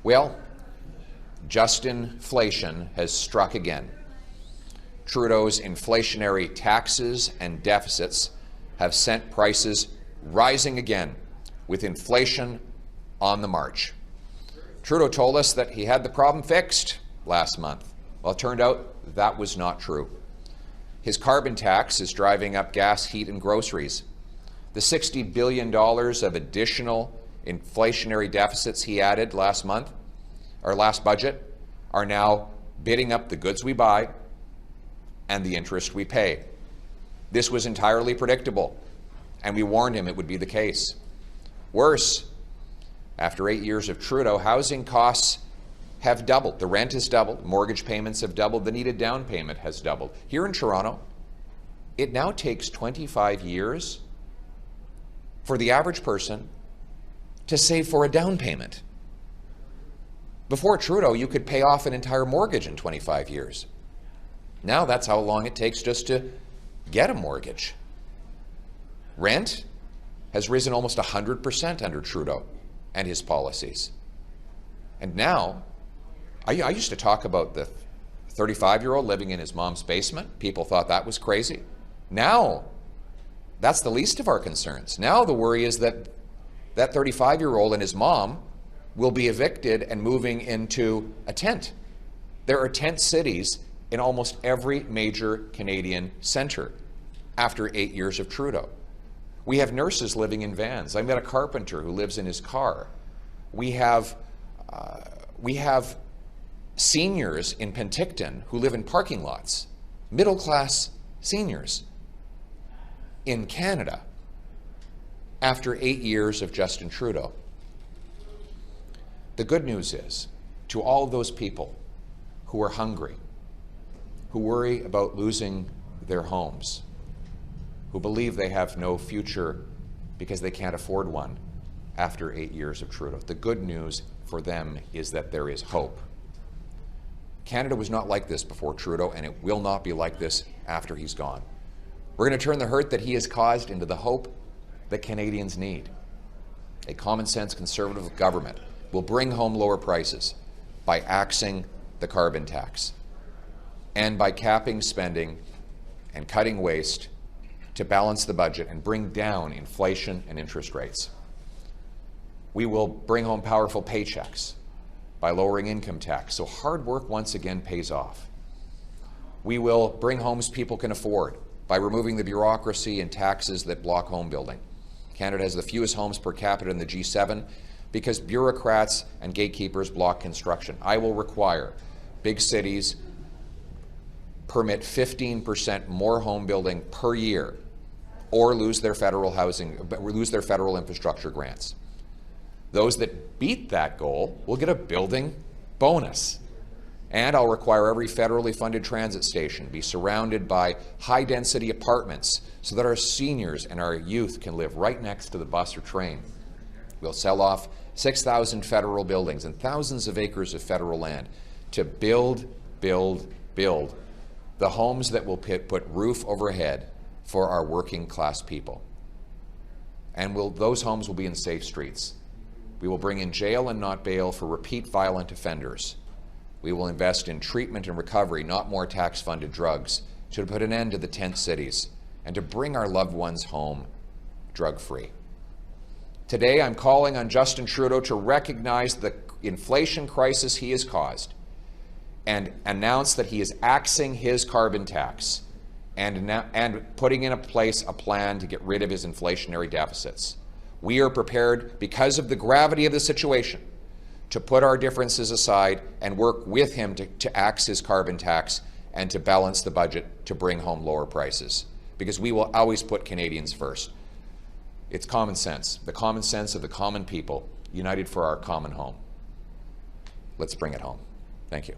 Well, Justinflation has struck again. Trudeau's inflationary taxes and deficits have sent prices rising again, with inflation on the march. Trudeau told us that he had the problem fixed last month. Well, it turned out that was not true. His carbon tax is driving up gas, heat, and groceries. The $60 billion of additional inflationary deficits he added last month, or last budget, are now bidding up the goods we buy and the interest we pay. This was entirely predictable, and we warned him it would be the case. Worse, after 8 years of Trudeau, housing costs have doubled. The rent has doubled, mortgage payments have doubled, the needed down payment has doubled. Here in Toronto, it now takes 25 years for the average person to save for a down payment. Before Trudeau, you could pay off an entire mortgage in 25 years. Now that's how long it takes just to get a mortgage. Rent has risen almost 100% under Trudeau and his policies. And now, I used to talk about the 35-year-old living in his mom's basement. People thought that was crazy. Now, that's the least of our concerns. Now the worry is that that 35-year-old and his mom will be evicted and moving into a tent. There are tent cities in almost every major Canadian centre after 8 years of Trudeau. We have nurses living in vans. I met a carpenter who lives in his car. We have seniors in Penticton who live in parking lots, middle-class seniors in Canada after 8 years of Justin Trudeau. The good news is, to all those people who are hungry, who worry about losing their homes, who believe they have no future because they can't afford one after 8 years of Trudeau, the good news for them is that there is hope. Canada was not like this before Trudeau, and it will not be like this after he's gone. We're going to turn the hurt that he has caused into the hope that Canadians need. A common-sense Conservative government will bring home lower prices by axing the carbon tax and by capping spending and cutting waste to balance the budget and bring down inflation and interest rates. We will bring home powerful paychecks by lowering income tax, so hard work once again pays off. We will bring homes people can afford by removing the bureaucracy and taxes that block home building. Canada has the fewest homes per capita in the G7 because bureaucrats and gatekeepers block construction. I will require big cities permit 15% more home building per year or lose their federal infrastructure grants. Those that beat that goal will get a building bonus. And I'll require every federally funded transit station be surrounded by high-density apartments so that our seniors and our youth can live right next to the bus or train. We'll sell off 6,000 federal buildings and thousands of acres of federal land to build the homes that will put roof overhead for our working class people. And those homes will be in safe streets. We will bring in jail and not bail for repeat violent offenders. We will invest in treatment and recovery, not more tax-funded drugs, to put an end to the tent cities and to bring our loved ones home drug-free. Today, I'm calling on Justin Trudeau to recognize the inflation crisis he has caused and announce that he is axing his carbon tax and putting in place a plan to get rid of his inflationary deficits. We are prepared, because of the gravity of the situation, to put our differences aside and work with him to axe his carbon tax and to balance the budget to bring home lower prices, because we will always put Canadians first. It's common sense, the common sense of the common people, united for our common home. Let's bring it home. Thank you.